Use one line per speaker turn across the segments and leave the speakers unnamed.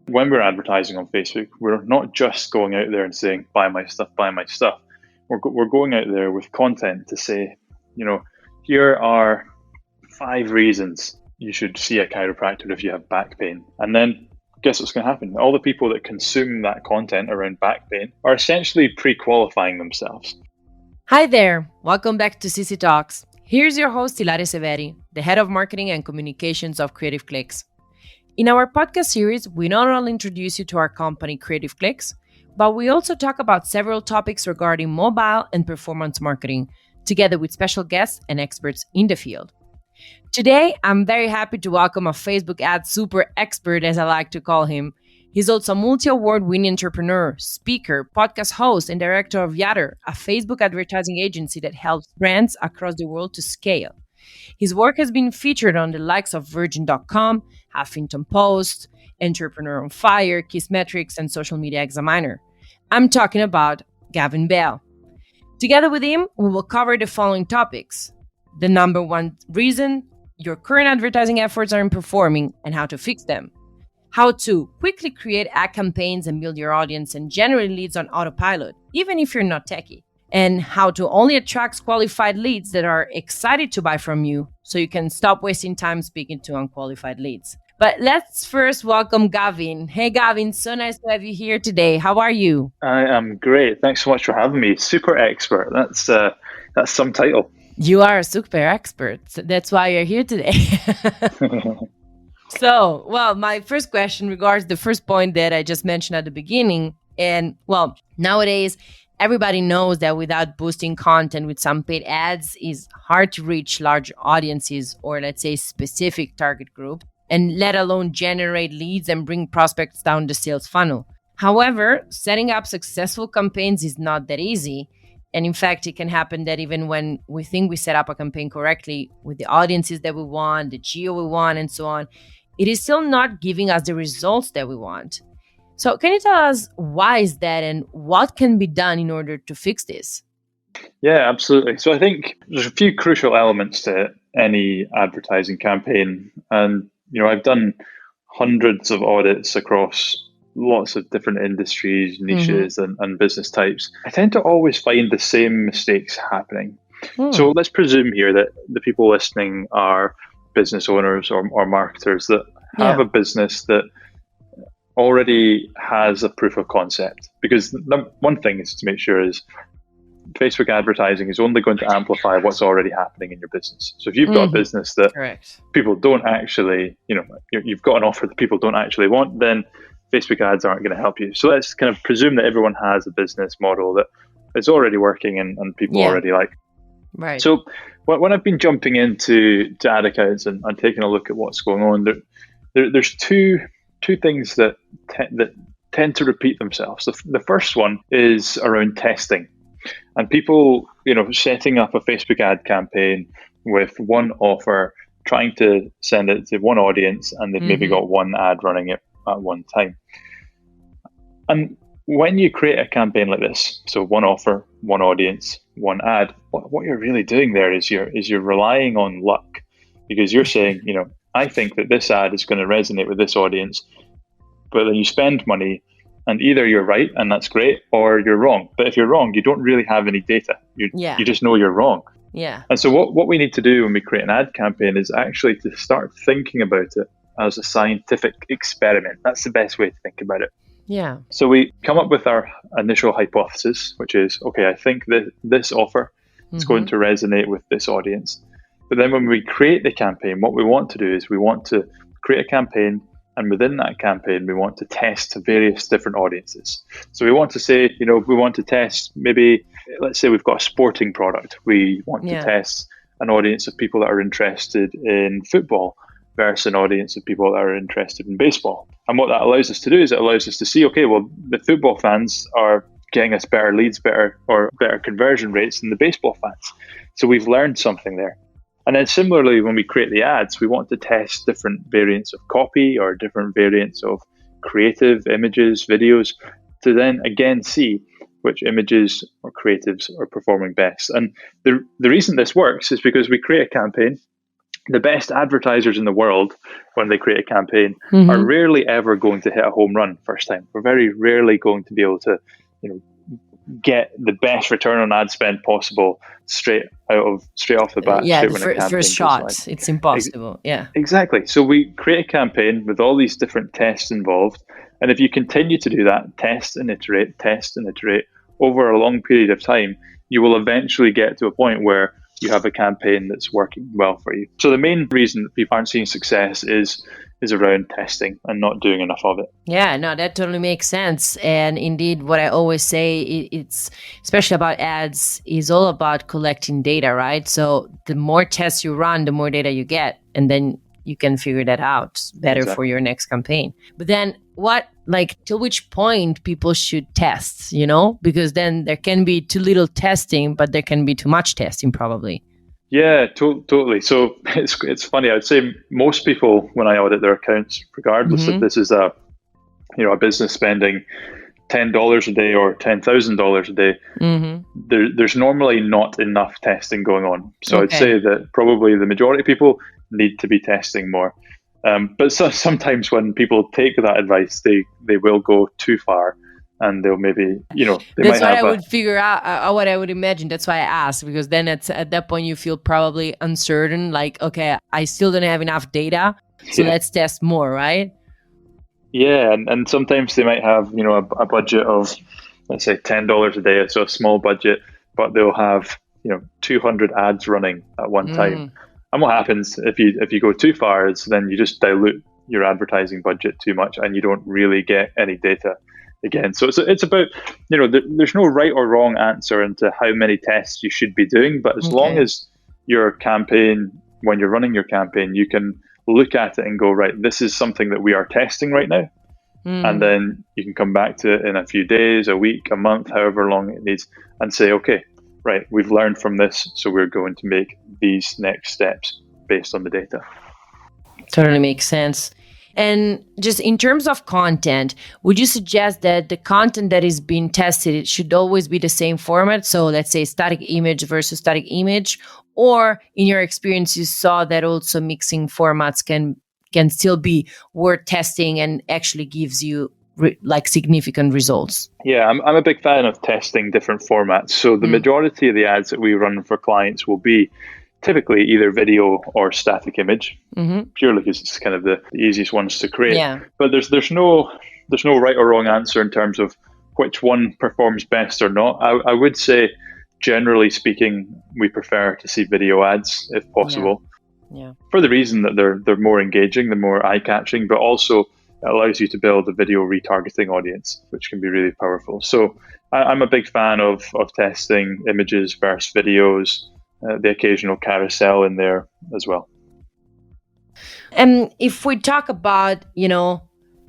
When we're advertising on Facebook, we're not just going out there and saying, buy my stuff, buy my stuff. We're going out there with content to say, here are 5 reasons you should see a chiropractor if you have back pain. And then guess what's going to happen? All the people that consume that content around back pain are essentially pre-qualifying themselves.
Hi there. Welcome back to CCtalks. Here's your host, Ilaria Severi, the head of marketing and communications of Creative Clicks. In our podcast series, we not only introduce you to our company, Creative Clicks, but we also talk about several topics regarding mobile and performance marketing, together with special guests and experts in the field. Today, I'm very happy to welcome a Facebook ad super expert, as I like to call him. He's also a multi-award-winning entrepreneur, speaker, podcast host, and director of Yatter, a Facebook advertising agency that helps brands across the world to scale. His work has been featured on the likes of Virgin.com, Huffington Post, Entrepreneur on Fire, Kissmetrics, and Social Media Examiner. I'm talking about Gavin Bell. Together with him, we will cover the following topics: the number one reason your current advertising efforts aren't performing and how to fix them, how to quickly create ad campaigns and build your audience and generate leads on autopilot, even if you're not techy, and how to only attract qualified leads that are excited to buy from you so you can stop wasting time speaking to unqualified leads. But let's first welcome Gavin. Hey, Gavin, so nice to have you here today. How are you?
I am great. Thanks so much for having me. Super expert. That's some title.
You are a super expert. So that's why you're here today. So, my first question regards the first point that I just mentioned at the beginning. And, nowadays, everybody knows that without boosting content with some paid ads, it's hard to reach large audiences or, let's say, specific target group, and let alone generate leads and bring prospects down the sales funnel. However, setting up successful campaigns is not that easy. And in fact, it can happen that even when we think we set up a campaign correctly with the audiences that we want, the geo we want, and so on, it is still not giving us the results that we want. So can you tell us why is that and what can be done in order to fix this?
Yeah, absolutely. So I think there's a few crucial elements to any advertising campaign. And, I've done hundreds of audits across lots of different industries, niches, and business types. I tend to always find the same mistakes happening. So let's presume here that the people listening are business owners or marketers that have a business that already has a proof of concept. Because one thing is to make sure is Facebook advertising is only going to amplify what's already happening in your business. So if you've got a business that people don't actually, you've got an offer that people don't actually want, then Facebook ads aren't going to help you. So let's kind of presume that everyone has a business model that is already working and people already like.
Right.
So when I've been jumping into ad accounts and taking a look at what's going on, there's two things that tend to repeat themselves. The first one is around testing. And people, setting up a Facebook ad campaign with one offer, trying to send it to one audience, and they've maybe got one ad running it at one time. And when you create a campaign like this, so one offer, one audience, one ad, what you're really doing there is you're relying on luck, because you're saying, I think that this ad is going to resonate with this audience, but then you spend money. And either you're right, and that's great, or you're wrong. But if you're wrong, you don't really have any data. You just know you're wrong.
Yeah.
And so what we need to do when we create an ad campaign is actually to start thinking about it as a scientific experiment. That's the best way to think about it.
Yeah.
So we come up with our initial hypothesis, which is, okay, I think that this offer is going to resonate with this audience. But then when we create the campaign, what we want to do is we want to create a campaign. And within that campaign, we want to test various different audiences. So we want to say, we want to test maybe, let's say we've got a sporting product. We want to test an audience of people that are interested in football versus an audience of people that are interested in baseball. And what that allows us to do is it allows us to see, okay, well, the football fans are getting us better leads, better conversion rates than the baseball fans. So we've learned something there. And then similarly, when we create the ads, we want to test different variants of copy or different variants of creative images, videos, to then again see which images or creatives are performing best. And the reason this works is because we create a campaign, the best advertisers in the world, when they create a campaign, are
Mm-hmm.
rarely ever going to hit a home run first time. We're very rarely going to be able to, you know, get the best return on ad spend possible straight off the bat,
Yeah,
straight
the
when a
first
campaign goes live.
shot, it's impossible. Yeah.
Exactly. So we create a campaign with all these different tests involved. And if you continue to do that, test and iterate over a long period of time, you will eventually get to a point where you have a campaign that's working well for you. So the main reason that people aren't seeing success is around testing and not doing enough of it.
Yeah, no, that totally makes sense. And indeed, what I always say, it's especially about ads, is all about collecting data, right? So the more tests you run, the more data you get, and then you can figure that out better for your next campaign. But then till which point people should test, because then there can be too little testing, but there can be too much testing probably.
Yeah, totally. So it's funny. I'd say most people, when I audit their accounts, regardless if this is a business spending $10 a day or $10,000 a day, there's normally not enough testing going on. So I'd say that probably the majority of people need to be testing more. But sometimes when people take that advice, they will go too far. And they'll maybe,
that's what I would figure out, what I would imagine. That's why I asked, because then at that point you feel probably uncertain, like, okay, I still don't have enough data, so let's test more, right?
Yeah, and sometimes they might have, a budget of, let's say, $10 a day, so a small budget, but they'll have, 200 ads running at one time. And what happens if you go too far is then you just dilute your advertising budget too much, and you don't really get any data again. So it's about, there's no right or wrong answer into how many tests you should be doing, but as long as your campaign, when you're running your campaign, you can look at it and go, right, this is something that we are testing right now. And then you can come back to it in a few days, a week, a month, however long it needs, and say, okay, right, we've learned from this, so we're going to make these next steps based on the data.
Totally makes sense. And just in terms of content, would you suggest that the content that is being tested, it should always be the same format? So let's say static image versus static image, or in your experience, you saw that also mixing formats can still be worth testing and actually gives you significant results?
Yeah, I'm a big fan of testing different formats. So the majority of the ads that we run for clients will be typically either video or static image, purely because it's kind of the easiest ones to create.
Yeah.
But there's no right or wrong answer in terms of which one performs best or not. I would say, generally speaking, we prefer to see video ads if possible.
Yeah.
For the reason that they're more engaging, they're more eye-catching, but also it allows you to build a video retargeting audience, which can be really powerful. So I'm a big fan of testing images versus videos, the occasional carousel in there as well.
And if we talk about,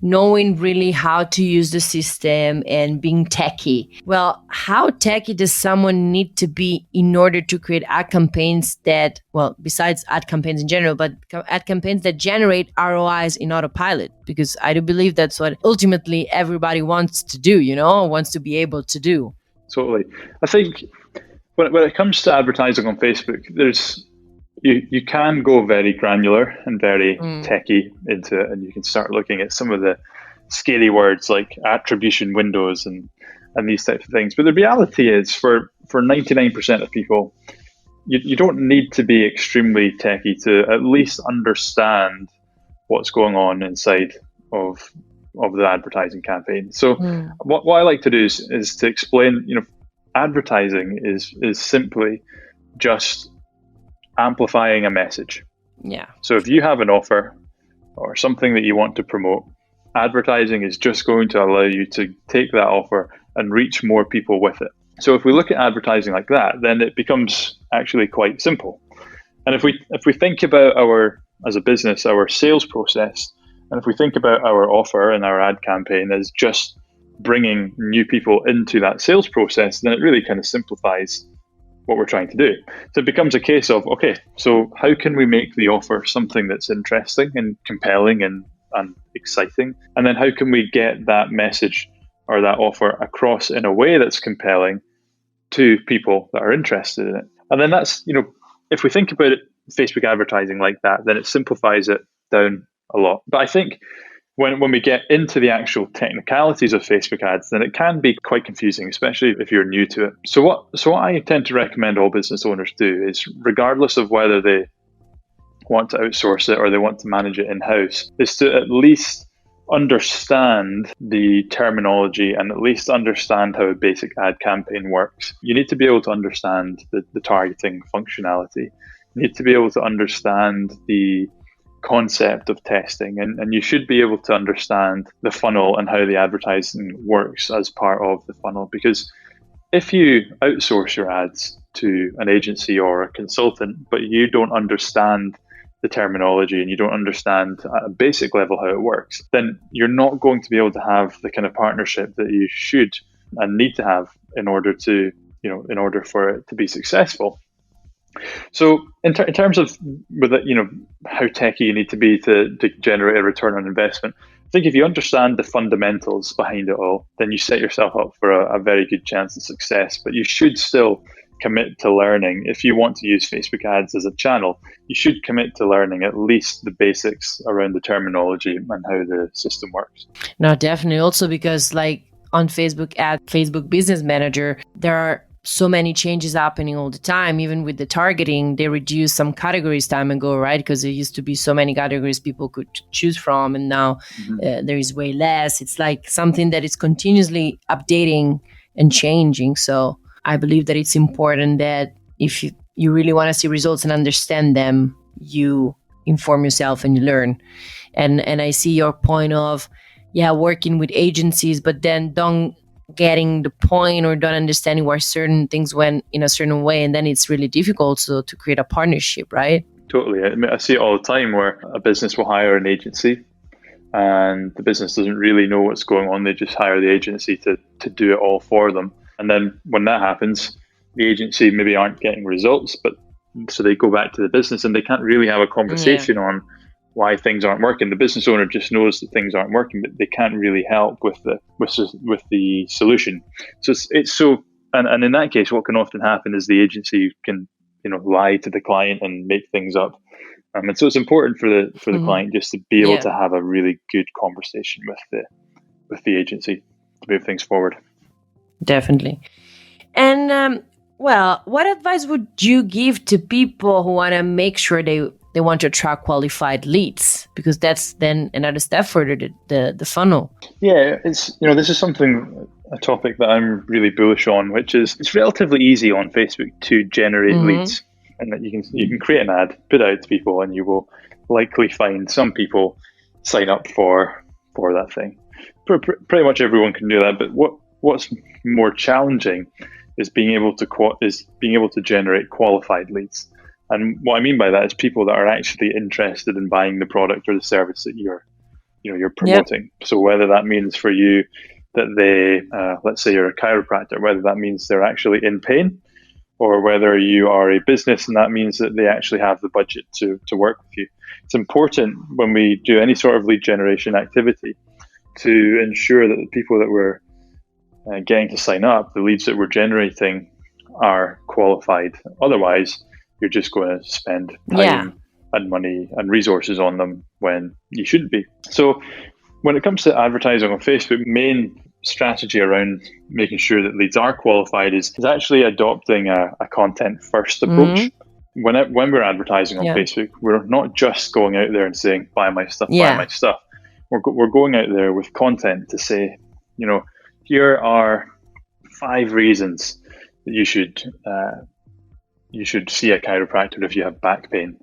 knowing really how to use the system and being techy, well, how techy does someone need to be in order to create ad campaigns that, well, besides ad campaigns in general, but ad campaigns that generate ROIs in autopilot? Because I do believe that's what ultimately everybody wants to do, wants to be able to do.
Totally. I think when it comes to advertising on Facebook, you can go very granular and very techy into it, and you can start looking at some of the scary words like attribution windows and these types of things. But the reality is, for 99% of people, you don't need to be extremely techy to at least understand what's going on inside of the advertising campaign. So what I like to do is to explain, advertising is simply just amplifying a message.
Yeah.
So if you have an offer or something that you want to promote, advertising is just going to allow you to take that offer and reach more people with it. So if we look at advertising like that, then it becomes actually quite simple. And if we think about as a business, our sales process, and if we think about our offer and our ad campaign as just bringing new people into that sales process, then it really kind of simplifies what we're trying to do. So it becomes a case of, okay, so how can we make the offer something that's interesting and compelling and exciting? And then how can we get that message or that offer across in a way that's compelling to people that are interested in it? And then that's, if we think about it Facebook advertising like that, then it simplifies it down a lot. But I think when we get into the actual technicalities of Facebook ads, then it can be quite confusing, especially if you're new to it. So what I tend to recommend all business owners do is, regardless of whether they want to outsource it or they want to manage it in-house, is to at least understand the terminology and at least understand how a basic ad campaign works. You need to be able to understand the targeting functionality. You need to be able to understand the concept of testing, and you should be able to understand the funnel and how the advertising works as part of the funnel. Because if you outsource your ads to an agency or a consultant, but you don't understand the terminology and you don't understand at a basic level how it works, then you're not going to be able to have the kind of partnership that you should and need to have in order for it to be successful. So in terms of how techy you need to be to generate a return on investment, I think if you understand the fundamentals behind it all, then you set yourself up for a very good chance of success. But you should still commit to learning. If you want to use Facebook ads as a channel, you should commit to learning at least the basics around the terminology and how the system works.
No, definitely. Also because like on Facebook Business Manager, there are so many changes happening all the time. Even with the targeting, they reduced some categories time ago, right? Because there used to be so many categories people could choose from, and now there is way less. It's like something that is continuously updating and changing. So I believe that it's important that if you really want to see results and understand them, you inform yourself and you learn. And I see your point of, working with agencies, but then don't getting the point or don't understanding why certain things went in a certain way, and then it's really difficult to create a partnership, right?
Totally. I see it all the time where a business will hire an agency and the business doesn't really know what's going on. They just hire the agency to do it all for them. And then when that happens, the agency maybe aren't getting results, but so they go back to the business and they can't really have a conversation on why things aren't working. The business owner just knows that things aren't working, but they can't really help with the solution. So it's so, and in that case, what can often happen is the agency can lie to the client and make things up. And so it's important for the client just to be able to have a really good conversation with the agency to move things forward.
Definitely. And what advice would you give to people who want to make sure they want to attract qualified leads? Because that's then another step further, the funnel.
Yeah, it's this is a topic that I'm really bullish on, which is it's relatively easy on Facebook to generate leads, and that you can create an ad, put it out to people, and you will likely find some people sign up for that thing. Pretty much everyone can do that, but what's more challenging is being able to generate qualified leads. And what I mean by that is people that are actually interested in buying the product or the service that you're promoting. Yep. So whether that means for you that they, let's say you're a chiropractor, whether that means they're actually in pain, or whether you are a business and that means that they actually have the budget to work with you. It's important when we do any sort of lead generation activity to ensure that the people that we're getting to sign up, the leads that we're generating, are qualified. Otherwise, you're just going to spend time and money and resources on them when you shouldn't be. So when it comes to advertising on Facebook, main strategy around making sure that leads are qualified is actually adopting a content first approach. When we're advertising on Facebook, we're not just going out there and saying, buy my stuff, buy my stuff. We're going out there with content to say, here are 5 reasons that you should see a chiropractor if you have back pain.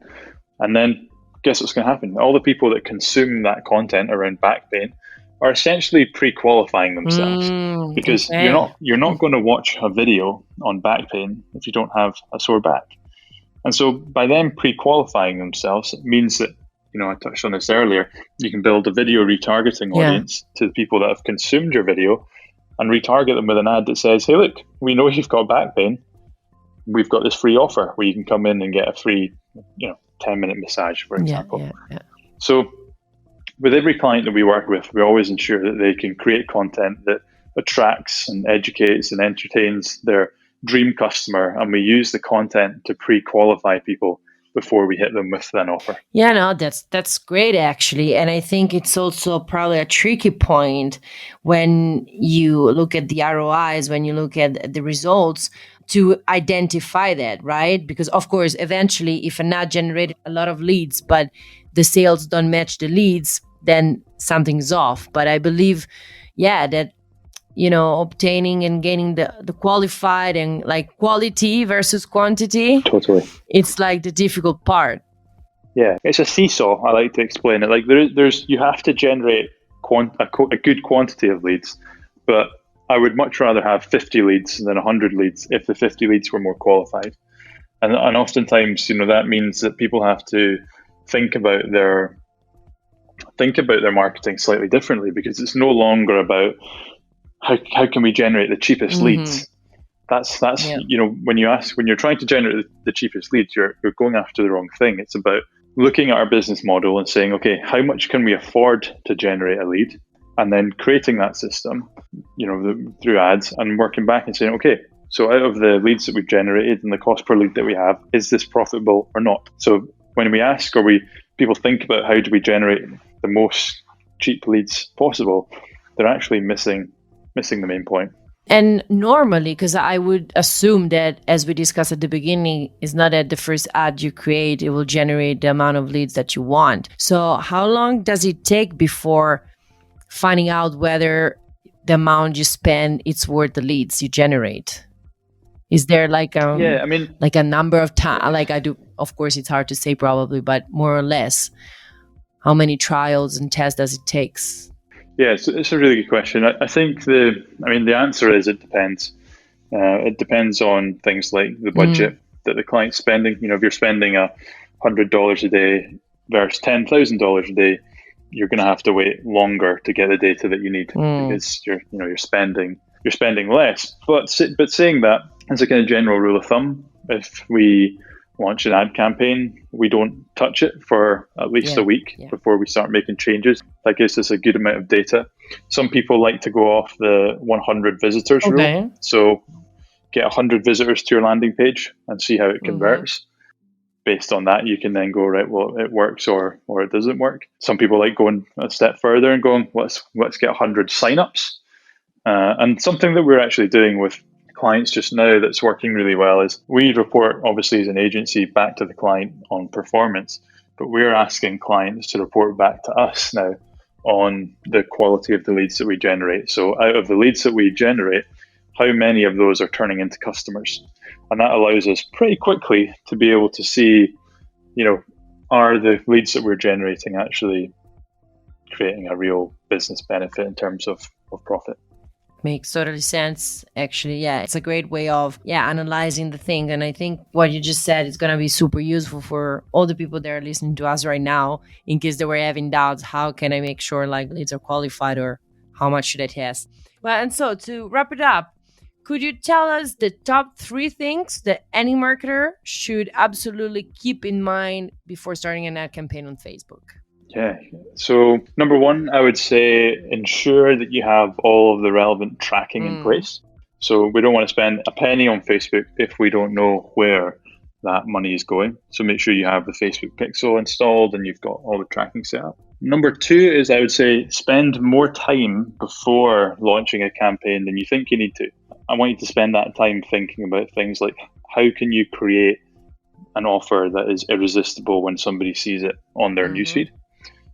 And then guess what's going to happen? All the people that consume that content around back pain are essentially pre-qualifying themselves, because you're not going to watch a video on back pain if you don't have a sore back. And so by them pre-qualifying themselves, it means that, I touched on this earlier, you can build a video retargeting audience to the people that have consumed your video and retarget them with an ad that says, hey, look, we know you've got back pain. We've got this free offer where you can come in and get a free, 10-minute massage, for example. So with every client that we work with, we always ensure that they can create content that attracts and educates and entertains their dream customer. And we use the content to pre-qualify people before we hit them with an offer.
Yeah, no, that's great actually. And I think it's also probably a tricky point when you look at the ROIs, when you look at the results to identify that, right? Because of course, eventually if an ad generated a lot of leads, but the sales don't match the leads, then something's off. But I believe, yeah, that obtaining and gaining the qualified and like quality versus quantity,
Totally.
it's like the difficult part.
Yeah, it's a seesaw. I like to explain it. Like there's you have to generate a good quantity of leads, but I would much rather have 50 leads than 100 leads if the 50 leads were more qualified. And oftentimes, that means that people have to think about their marketing slightly differently, because it's no longer about how can we generate the cheapest leads. That's when you're trying to generate the cheapest leads, you're going after the wrong thing. It's about looking at our business model and saying, okay, how much can we afford to generate a lead? And then creating that system, through ads, and working back and saying, okay, so out of the leads that we've generated and the cost per lead that we have, is this profitable or not? So when we ask, people think about how do we generate the most cheap leads possible, they're actually missing the main point.
And normally, because I would assume that, as we discussed at the beginning, it's not that the first ad you create, it will generate the amount of leads that you want. So how long does it take before finding out whether the amount you spend, it's worth the leads you generate? Is there like a number of time? Like I do, of course, it's hard to say probably, but more or less, how many trials and tests does it take?
Yeah, it's a really good question. I think the answer is it depends. It depends on things like the budget that the client's spending. If you're spending $100 a day versus $10,000 a day, you're going to have to wait longer to get the data that you need because you're spending less. But saying that, as a kind of general rule of thumb, if we launch an ad campaign, we don't touch it for at least a week before we start making changes. That gives us a good amount of data. Some people like to go off the 100 visitors rule. So get 100 visitors to your landing page and see how it converts. Based on that, you can then go, right, well, it works or it doesn't work. Some people like going a step further and going, let's get 100 signups. And something that we're actually doing with clients just now that's working really well is we report, obviously, as an agency back to the client on performance, but we're asking clients to report back to us now on the quality of the leads that we generate. So out of the leads that we generate, how many of those are turning into customers? And that allows us pretty quickly to be able to see, are the leads that we're generating actually creating a real business benefit in terms of profit?
Makes totally sense, actually. Yeah, it's a great way of analyzing the thing. And I think what you just said is going to be super useful for all the people that are listening to us right now, in case they were having doubts. How can I make sure like leads are qualified, or how much should I test? Well, and so to wrap it up, could you tell us the top 3 things that any marketer should absolutely keep in mind before starting an ad campaign on Facebook?
Yeah. So number 1, I would say ensure that you have all of the relevant tracking in place. So we don't want to spend a penny on Facebook if we don't know where that money is going. So make sure you have the Facebook pixel installed and you've got all the tracking set up. Number 2 is, I would say, spend more time before launching a campaign than you think you need to. I want you to spend that time thinking about things like, how can you create an offer that is irresistible when somebody sees it on their newsfeed?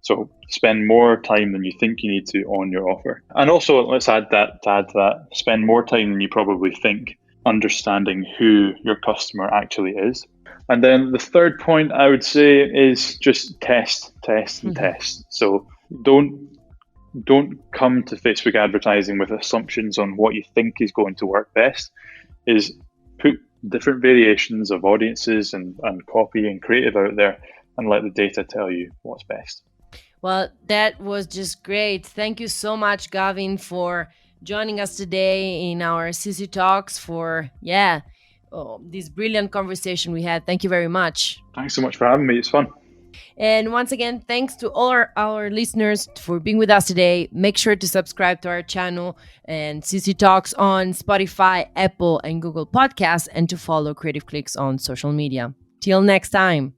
So spend more time than you think you need to on your offer. And also, let's add to that, spend more time than you probably think understanding who your customer actually is. And then the third point I would say is just test and test. So don't come to Facebook advertising with assumptions on what you think is going to work best. Is put different variations of audiences and copy and creative out there and let the data tell you what's best.
Well, that was just great. Thank you so much, Gavin, for joining us today in our CCtalks for, this brilliant conversation we had. Thank you very much.
Thanks so much for having me. It's fun.
And once again, thanks to all our listeners for being with us today. Make sure to subscribe to our channel and CCtalks on Spotify, Apple, and Google Podcasts, and to follow Creative Clicks on social media. Till next time.